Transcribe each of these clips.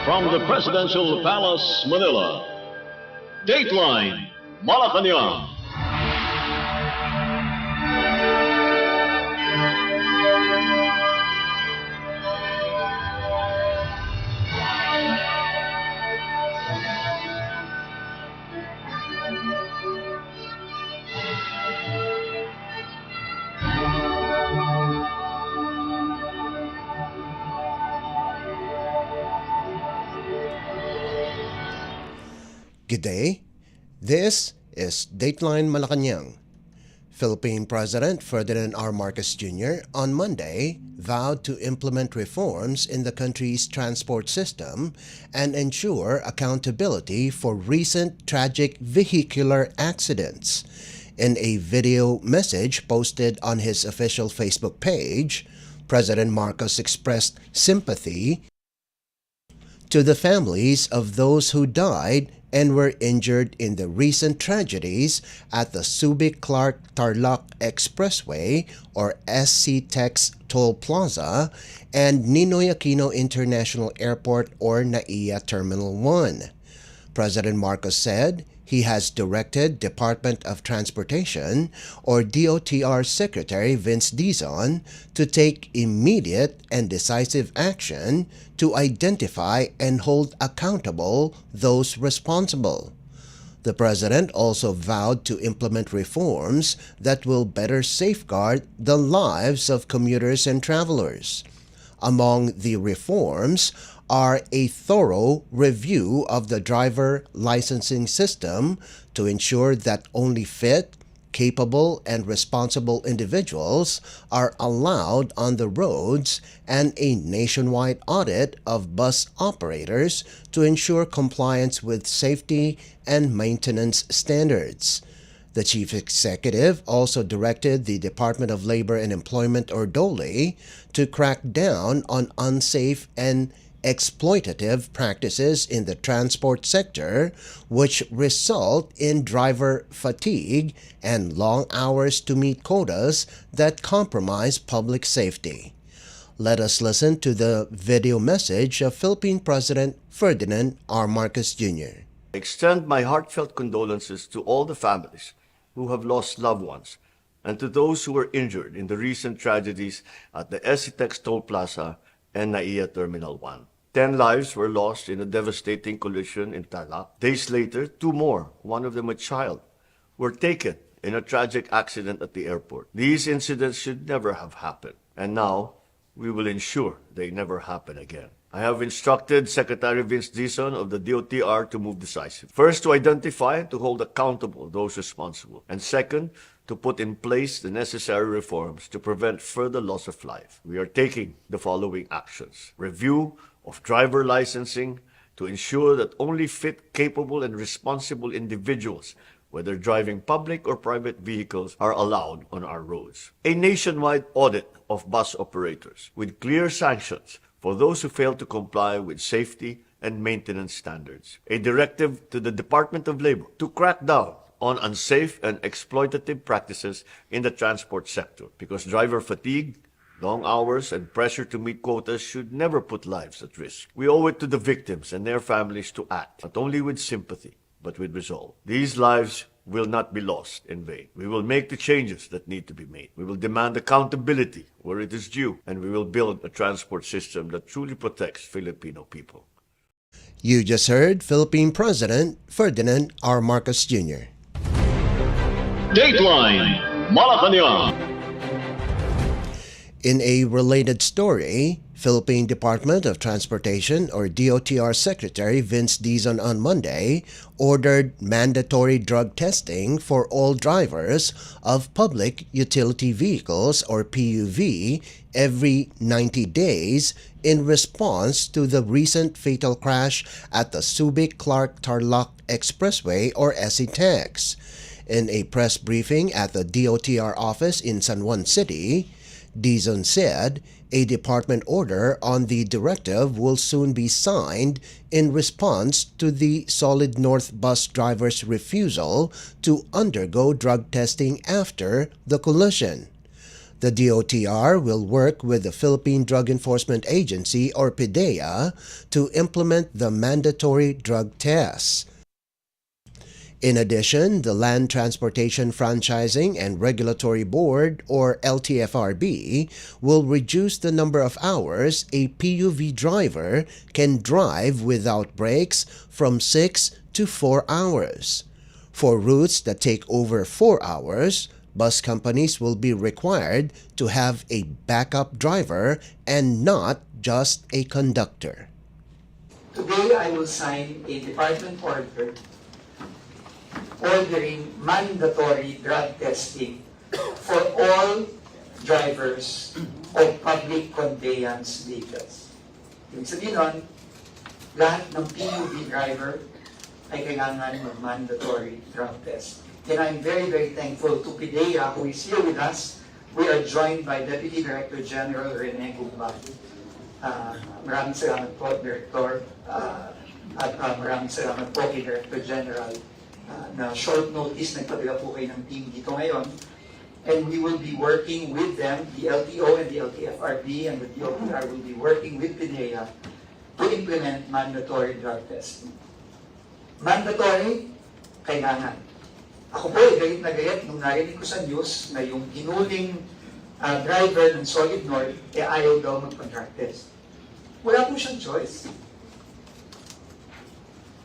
From the Presidential Palace, Manila, Dateline Malacañang. Good day. This is Dateline Malacañang. Philippine President Ferdinand R. Marcos Jr. on Monday vowed to implement reforms in the country's transport system and ensure accountability for recent tragic vehicular accidents. In a video message posted on his official Facebook page, President Marcos expressed sympathy to the families of those who died and were injured in the recent tragedies at the Subic-Clark-Tarlac Expressway or SC-TEX Toll Plaza and Ninoy Aquino International Airport or NAIA Terminal 1. President Marcos said he has directed Department of Transportation or DOTR Secretary Vince Dizon to take immediate and decisive action to identify and hold accountable those responsible. The President also vowed to implement reforms that will better safeguard the lives of commuters and travelers. Among the reforms are a thorough review of the driver licensing system to ensure that only fit, capable, and responsible individuals are allowed on the roads, and a nationwide audit of bus operators to ensure compliance with safety and maintenance standards. The Chief Executive also directed the Department of Labor and Employment or DOLE to crack down on unsafe and exploitative practices in the transport sector, which result in driver fatigue and long hours to meet quotas that compromise public safety. Let us listen to the video message of Philippine President Ferdinand R. Marcos Jr. I extend my heartfelt condolences to all the families who have lost loved ones and to those who were injured in the recent tragedies at the SC-TEX Toll Plaza and NAIA Terminal 1. 10 lives were lost in a devastating collision in Tarlac. Days later, 2 more, one of them a child, were taken in a tragic accident at the airport. These incidents should never have happened, and now we will ensure they never happen again. I have instructed Secretary Vince Dizon of the DOTR to move decisively. First, to identify and to hold accountable those responsible, and second, to put in place the necessary reforms to prevent further loss of life. We are taking the following actions. Review of driver licensing to ensure that only fit, capable, and responsible individuals, whether driving public or private vehicles, are allowed on our roads. A nationwide audit of bus operators with clear sanctions for those who fail to comply with safety and maintenance standards. A directive to the Department of Labor to crack down on unsafe and exploitative practices in the transport sector, because driver fatigue, long hours, and pressure to meet quotas should never put lives at risk. We owe it to the victims and their families to act, not only with sympathy, but with resolve. These lives will not be lost in vain. We will make the changes that need to be made. We will demand accountability where it is due, and we will build a transport system that truly protects Filipino people. You just heard Philippine President Ferdinand R. Marcos Jr. Dateline Malacañang. In a related story, Philippine Department of Transportation or DOTR Secretary Vince Dizon on Monday ordered mandatory drug testing for all drivers of public utility vehicles or PUV every 90 days in response to the recent fatal crash at the Subic-Clark-Tarlac Expressway or SC-TEX. In a press briefing at the DOTR office in San Juan City, Dizon said a department order on the directive will soon be signed in response to the Solid North bus driver's refusal to undergo drug testing after the collision. The DOTR will work with the Philippine Drug Enforcement Agency or PDEA to implement the mandatory drug tests. In addition, the Land Transportation Franchising and Regulatory Board, or LTFRB, will reduce the number of hours a PUV driver can drive without breaks from 6 to 4 hours. For routes that take over 4 hours, bus companies will be required to have a backup driver and not just a conductor. Today, I will sign a department order ordering mandatory drug testing for all drivers of public conveyance vehicles. Ibig sabihin nun, lahat ng PUV driver ay kailangan mag-mandatory drug test. And I'm very, very thankful to PDEA who is here with us. We are joined by Deputy Director General Rene Gugbayo. Maraming salamat po, Director. At maraming salamat po kay Director General na short notice nagpadala po kayo ng team dito ngayon. And we will be working with them, the LTO and the LTFRB and the DOTR will be working with PDEA to implement mandatory drug testing. Mandatory, kailangan. Ako po, gayet na gayet nung narinig ko sa news na yung ginuling driver ng Solid North ayaw daw magpa-drug test. Wala po siyang choice.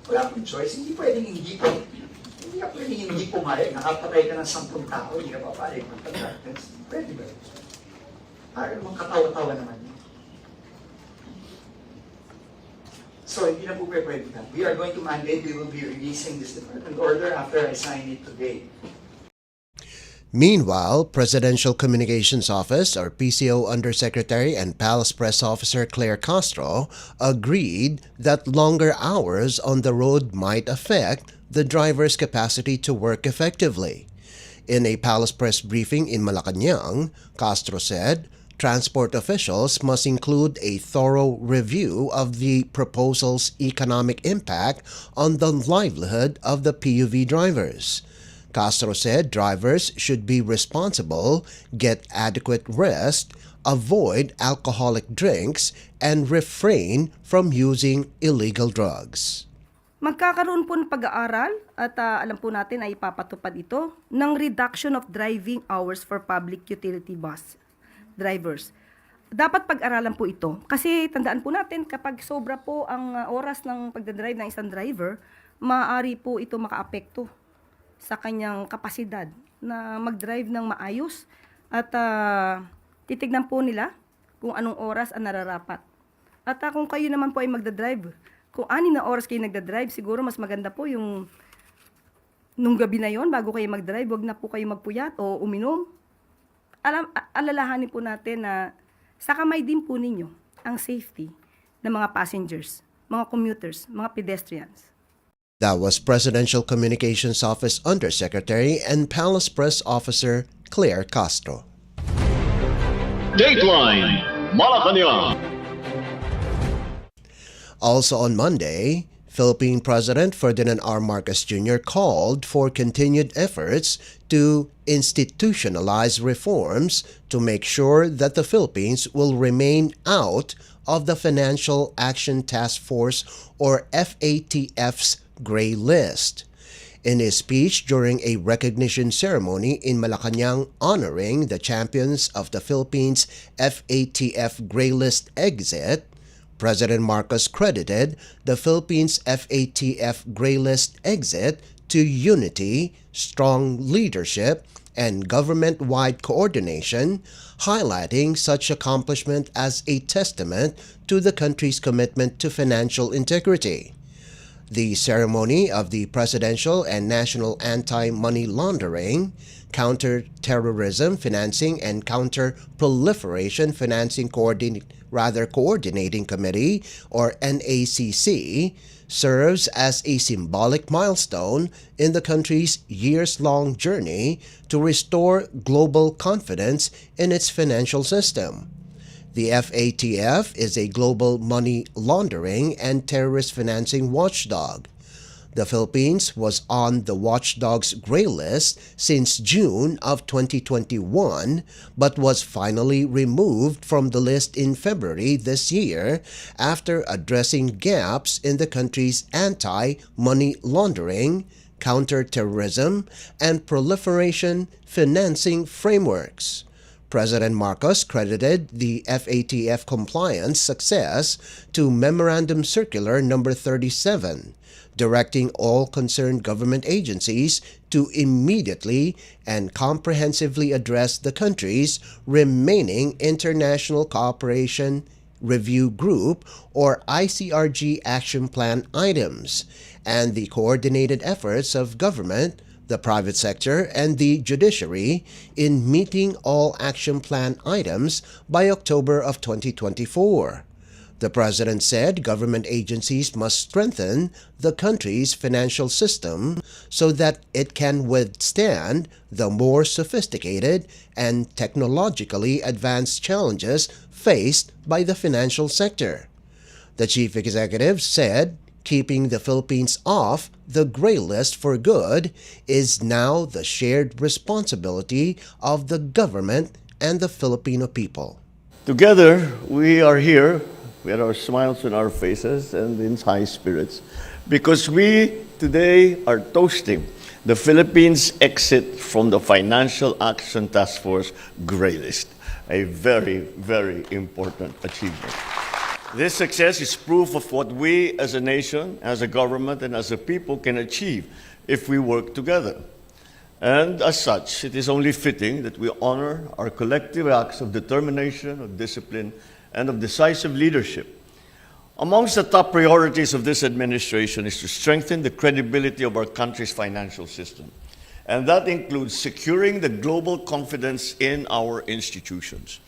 Wala pong choice. Hindi pwedeng hindi po. Hindi ka pwedeng hindi pumayag. Nakapatay ka ng 10 tao, hindi ka papayag magpa-drug test. Pwede ba? Para namang katawa-tawa naman yun. So, hindi na po pwede na. We are going to mandate, we will be releasing this department order after I sign it today. Meanwhile, Presidential Communications Office or PCO Undersecretary and Palace Press Officer Claire Castro agreed that longer hours on the road might affect the driver's capacity to work effectively. In a Palace Press briefing in Malacañang, Castro said transport officials must include a thorough review of the proposal's economic impact on the livelihood of the PUV drivers. Castro said drivers should be responsible, get adequate rest, avoid alcoholic drinks, and refrain from using illegal drugs. Magkakaroon po ng pag-aaral at alam po natin ay ipapatupad ito ng reduction of driving hours for public utility bus drivers. Dapat pag-aralan po ito kasi tandaan po natin kapag sobra po ang oras ng pagdadrive ng isang driver, maaari po ito makaapekto sa kanyang kapasidad na mag-drive ng maayos at titignan po nila kung anong oras ang nararapat. At kung kayo naman po ay magdadrive, kung 6 na oras kayo nagdadrive, siguro mas maganda po yung nung gabi na yon bago kayo mag-drive, wag na po kayo magpuyat o uminom. Alalahanin po natin na sa kamay din po ninyo ang safety ng mga passengers, mga commuters, mga pedestrians. That was Presidential Communications Office Undersecretary and Palace Press Officer Claire Castro. Dateline Malacañang. Also on Monday, Philippine President Ferdinand R. Marcos Jr. called for continued efforts to institutionalize reforms to make sure that the Philippines will remain out of the Financial Action Task Force or FATF's gray list. In his speech during a recognition ceremony in Malacañang honoring the champions of the Philippines' FATF gray list exit, President Marcos credited the Philippines' FATF gray list exit to unity, strong leadership, and government-wide coordination, highlighting such accomplishment as a testament to the country's commitment to financial integrity. The ceremony of the Presidential and National Anti-Money Laundering, Counter-Terrorism Financing and Counter-Proliferation Financing Coordinating Committee, or NACC, serves as a symbolic milestone in the country's years-long journey to restore global confidence in its financial system. The FATF is a global money laundering and terrorist financing watchdog. The Philippines was on the watchdog's gray list since June of 2021 but was finally removed from the list in February this year after addressing gaps in the country's anti-money laundering, counterterrorism, and proliferation financing frameworks. President Marcos credited the FATF compliance success to Memorandum Circular Number 37, directing all concerned government agencies to immediately and comprehensively address the country's remaining International Cooperation Review Group or ICRG action plan items and the coordinated efforts of government, the private sector, and the judiciary in meeting all action plan items by October of 2024. The President said government agencies must strengthen the country's financial system so that it can withstand the more sophisticated and technologically advanced challenges faced by the financial sector. The chief executive said keeping the Philippines off the gray list for good is now the shared responsibility of the government and the Filipino people. Together, we are here with our smiles on our faces and in high spirits because we today are toasting the Philippines' exit from the Financial Action Task Force gray list, a very, very important achievement. This success is proof of what we as a nation, as a government, and as a people can achieve if we work together. And as such, it is only fitting that we honor our collective acts of determination, of discipline, and of decisive leadership. Amongst the top priorities of this administration is to strengthen the credibility of our country's financial system. And that includes securing the global confidence in our institutions.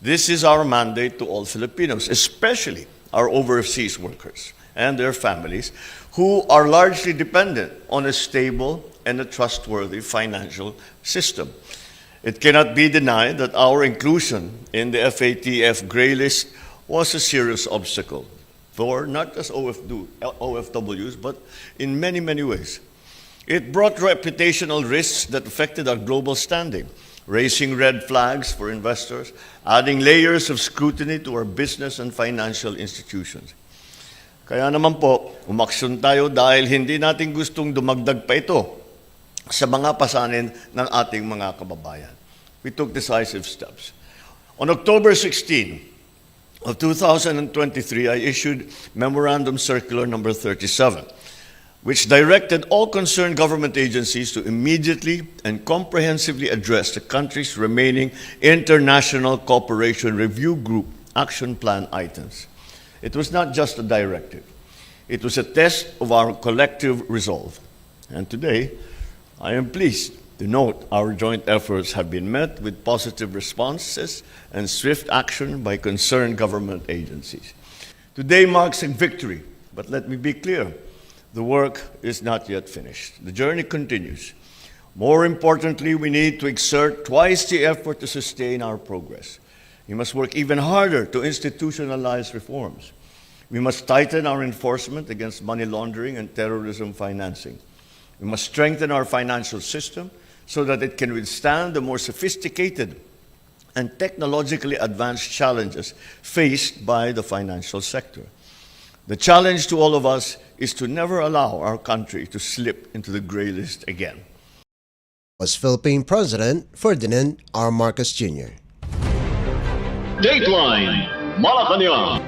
This is our mandate to all Filipinos, especially our overseas workers and their families, who are largely dependent on a stable and a trustworthy financial system. It cannot be denied that our inclusion in the FATF gray list was a serious obstacle for not just OFWs, but in many, many ways. It brought reputational risks that affected our global standing, raising red flags for investors, adding layers of scrutiny to our business and financial institutions. Kaya naman po, umaksyon tayo dahil hindi natin gustong dumagdag pa ito sa mga pasanin ng ating mga kababayan. We took decisive steps. On October 16 of 2023, I issued Memorandum Circular Number 37, which directed all concerned government agencies to immediately and comprehensively address the country's remaining International Cooperation Review Group action plan items. It was not just a directive. It was a test of our collective resolve. And today, I am pleased to note our joint efforts have been met with positive responses and swift action by concerned government agencies. Today marks a victory, but let me be clear. The work is not yet finished. The journey continues. More importantly, we need to exert twice the effort to sustain our progress. We must work even harder to institutionalize reforms. We must tighten our enforcement against money laundering and terrorism financing. We must strengthen our financial system so that it can withstand the more sophisticated and technologically advanced challenges faced by the financial sector. The challenge to all of us is to never allow our country to slip into the gray list again. Was Philippine President Ferdinand R. Marcos Jr. Dateline Malacañang.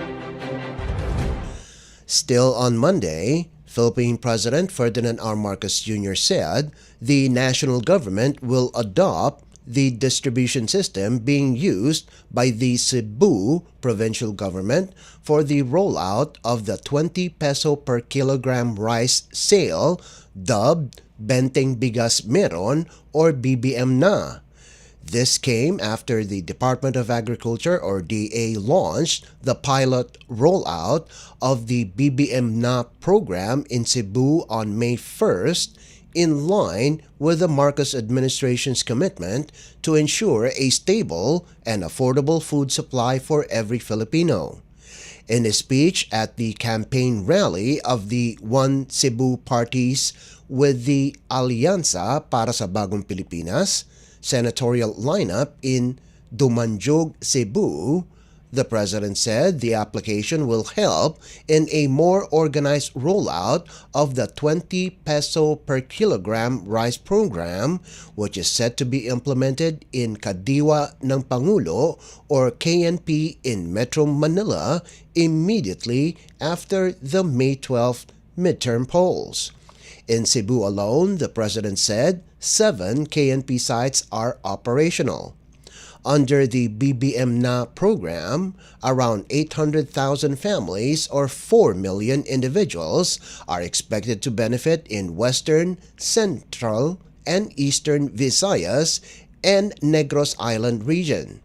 Still on Monday, Philippine President Ferdinand R. Marcos Jr. said the national government will adopt the distribution system being used by the Cebu provincial government for the rollout of the 20 peso per kilogram rice sale dubbed Benteng Bigas Meron or BBM na. This came after the Department of Agriculture or DA launched the pilot rollout of the BBM na program in Cebu on May 1st in line with the Marcos administration's commitment to ensure a stable and affordable food supply for every Filipino. In a speech at the campaign rally of the One Cebu parties with the Alianza para sa Bagong Pilipinas senatorial lineup in Dumanjog, Cebu, the president said the application will help in a more organized rollout of the 20 peso per kilogram rice program, which is set to be implemented in Kadiwa ng Pangulo or KNP in Metro Manila immediately after the May 12th midterm polls. In Cebu alone, the president said 7 KNP sites are operational. Under the BBM Na program, around 800,000 families or 4 million individuals are expected to benefit in Western, Central, and Eastern Visayas and Negros Island region.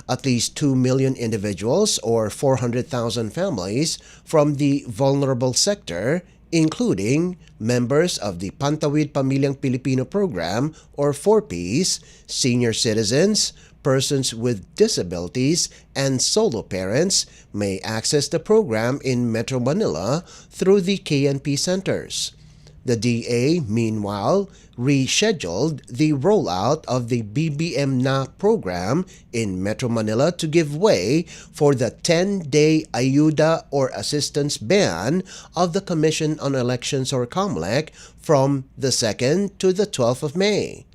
At least 2 million individuals or 400,000 families from the vulnerable sector, including members of the Pantawid Pamilyang Pilipino Program or 4Ps, senior citizens, persons with disabilities, and solo parents may access the program in Metro Manila through the KNP centers. The DA, meanwhile, rescheduled the rollout of the BBM Na program in Metro Manila to give way for the 10-day ayuda or assistance ban of the Commission on Elections or COMELEC from the 2nd to the 12th of May.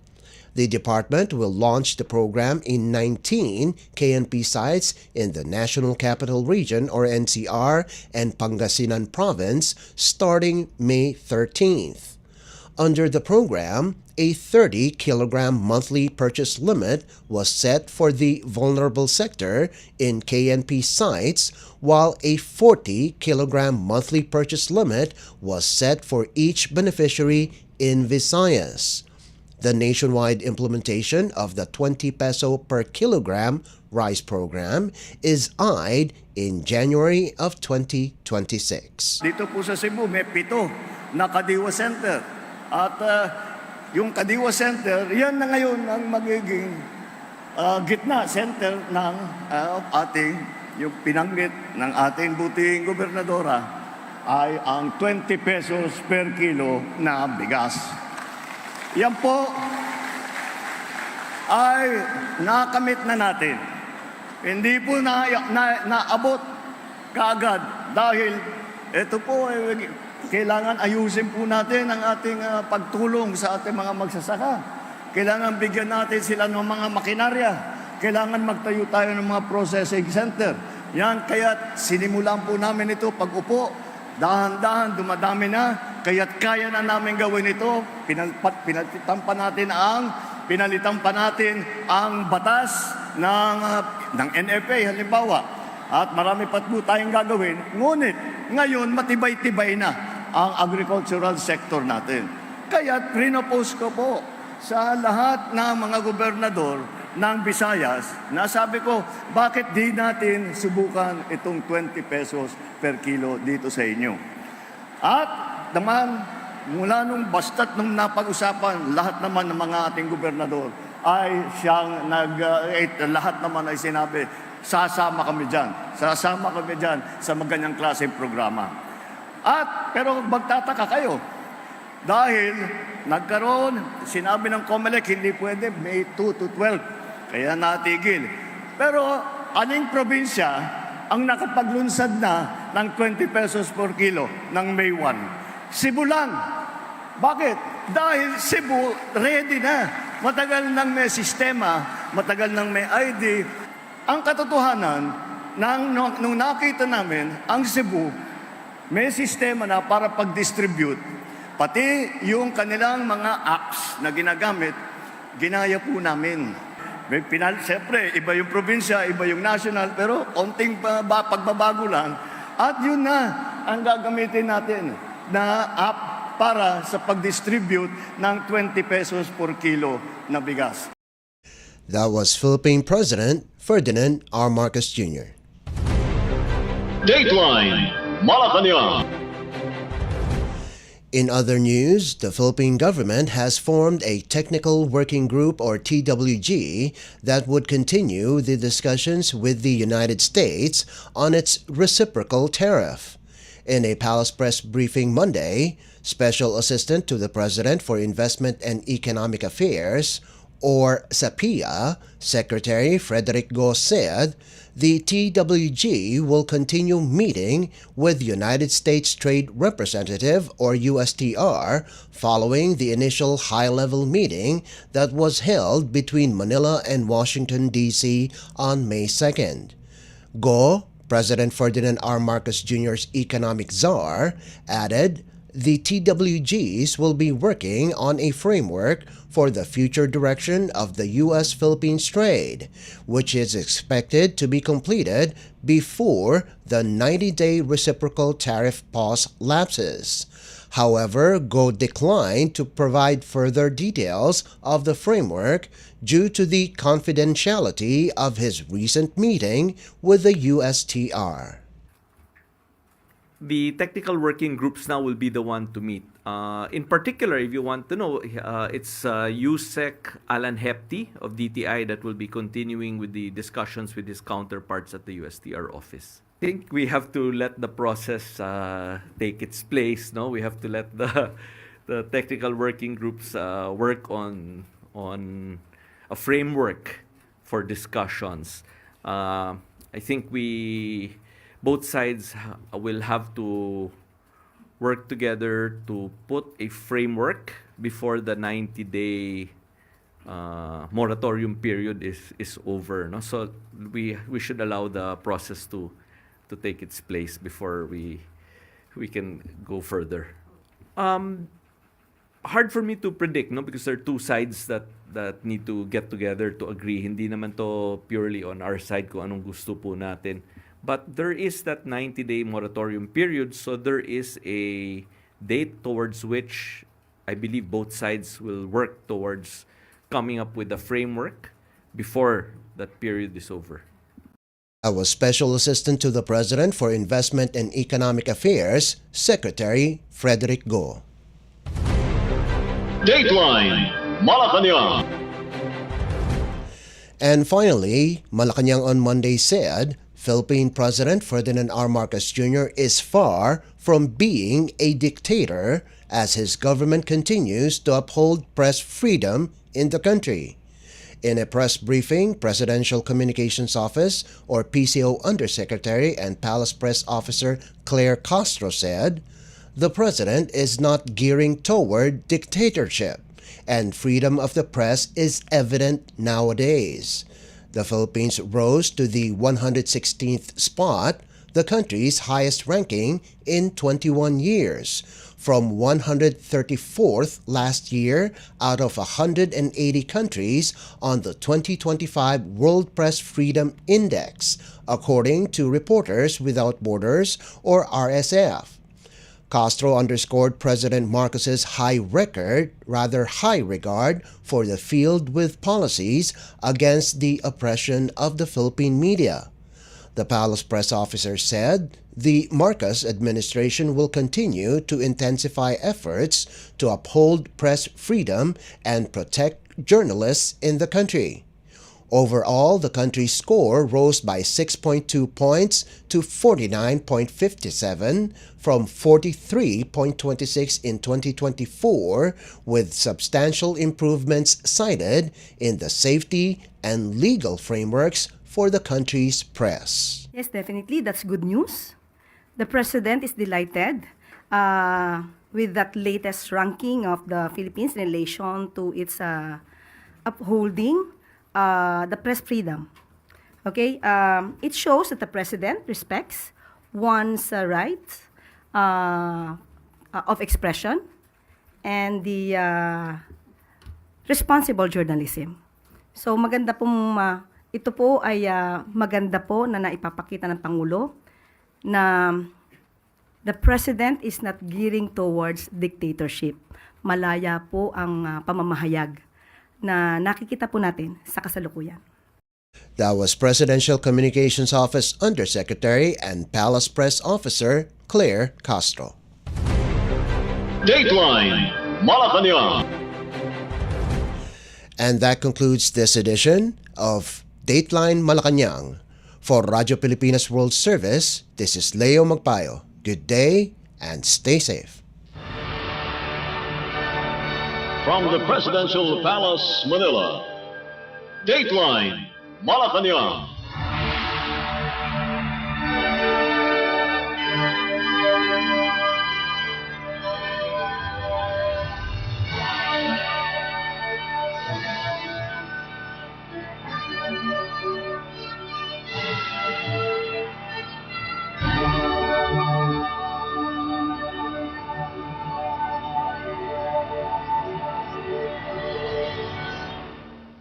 The department will launch the program in 19 KNP sites in the National Capital Region or NCR and Pangasinan Province starting May 13th. Under the program, a 30-kilogram monthly purchase limit was set for the vulnerable sector in KNP sites, while a 40-kilogram monthly purchase limit was set for each beneficiary in Visayas. The nationwide implementation of the 20 peso per kilogram rice program is eyed in January of 2026. Dito po sa Cebu, may 7 na Kadiwa Center. At yung Kadiwa Center, yan na ngayon ang magiging gitna center ng ating, yung pinanggit ng ating buting gobernadora ay ang 20 pesos per kilo na bigas. Yan po ay nakamit na natin. Hindi po naabot kaagad dahil ito po ay kailangan ayusin po natin ang ating pagtulong sa ating mga magsasaka. Kailangan bigyan natin sila ng mga makinarya. Kailangan magtayo tayo ng mga processing center. Yan, kaya sinimulan po namin ito pag-upo. Dahan-dahan, dumadami na. Kaya't kaya na namin gawin ito. Pinalitan pa natin ang batas ng NFA, halimbawa. At marami pa po tayong gagawin. Ngunit, ngayon, matibay-tibay na ang agricultural sector natin. Kaya, rinopose ko po sa lahat ng mga gobernador ng Visayas na sabi ko, bakit di natin subukan itong 20 pesos per kilo dito sa inyo? At naman, mula nung basta't nung napag-usapan, lahat naman ng mga ating gobernador ay siyang lahat naman ay sinabi, sasama kami dyan sa maganyang klaseng programa. Pero magtataka kayo, dahil nagkaroon, sinabi ng COMELEC, hindi pwede, May 2 to 12, kaya natigil. Pero aning probinsya ang nakapaglunsad na ng 20 pesos per kilo ng May 1? Cebu lang. Bakit? Dahil Cebu ready na. Matagal nang may sistema, matagal nang may ID. Ang katotohanan, nung nakita namin, ang Cebu may sistema na para pag-distribute, pati yung kanilang mga apps na ginagamit, ginaya po namin. Siyempre, iba yung probinsya, iba yung national, pero konting pagbabago lang. At yun na ang gagamitin natin na app para sa pag-distribute ng 20 pesos per kilo na bigas. That was Philippine President Ferdinand R. Marcos Jr. Dateline Malacañang. In other news, the Philippine government has formed a Technical Working Group or TWG that would continue the discussions with the United States on its reciprocal tariff. In a Palace Press briefing Monday, Special Assistant to the President for Investment and Economic Affairs, or SAPIA, Secretary Frederick Go said, the TWG will continue meeting with United States Trade Representative or USTR following the initial high-level meeting that was held between Manila and Washington, D.C. on May 2nd. Go, President Ferdinand R. Marcos Jr.'s economic czar, added, the TWGs will be working on a framework for the future direction of the U.S.-Philippines trade, which is expected to be completed before the 90-day reciprocal tariff pause lapses. However, Go declined to provide further details of the framework due to the confidentiality of his recent meeting with the USTR. The technical working groups now will be the one to meet. In particular, if you want to know, it's USEC Alan Hepty of DTI that will be continuing with the discussions with his counterparts at the USTR office. I think we have to let the process take its place. No, we have to let the technical working groups work on a framework for discussions. I think both sides will have to work together to put a framework before the 90-day moratorium period is over. No? So we should allow the process to take its place before we can go further. Hard for me to predict, no, because there are two sides that need to get together to agree. Hindi naman to purely on our side kung anong gusto po natin. But there is that 90-day moratorium period, so there is a date towards which I believe both sides will work towards coming up with a framework before that period is over. I was Special Assistant to the President for Investment and Economic Affairs, Secretary Frederick Go. Dateline Malacañang. And finally, Malacañang on Monday said, Philippine President Ferdinand R. Marcos Jr. is far from being a dictator as his government continues to uphold press freedom in the country. In a press briefing, Presidential Communications Office or PCO Undersecretary and Palace Press Officer Claire Castro said, the President is not gearing toward dictatorship, and freedom of the press is evident nowadays. The Philippines rose to the 116th spot, the country's highest ranking in 21 years, from 134th last year out of 180 countries on the 2025 World Press Freedom Index, according to Reporters Without Borders or RSF. Castro underscored President Marcos's high regard for the field with policies against the oppression of the Philippine media. The Palace Press Officer said the Marcos administration will continue to intensify efforts to uphold press freedom and protect journalists in the country. Overall, the country's score rose by 6.2 points to 49.57 from 43.26 in 2024, with substantial improvements cited in the safety and legal frameworks for the country's press. Yes, definitely. That's good news. The President is delighted with that latest ranking of the Philippines in relation to its upholding the press freedom. Okay, it shows that the President respects one's right of expression and the responsible journalism. So maganda pong ito po ay maganda po na naipapakita ng Pangulo na the President is not gearing towards dictatorship. Malaya po ang pamamahayag na nakikita po natin sa kasalukuyan. That was Presidential Communications Office Undersecretary and Palace Press Officer Claire Castro. Dateline Malacañang. And that concludes this edition of Dateline Malacañang. For Radyo Pilipinas World Service, this is Leo Magpayo. Good day and stay safe. From the Presidential Palace, Manila, Dateline Malacañang.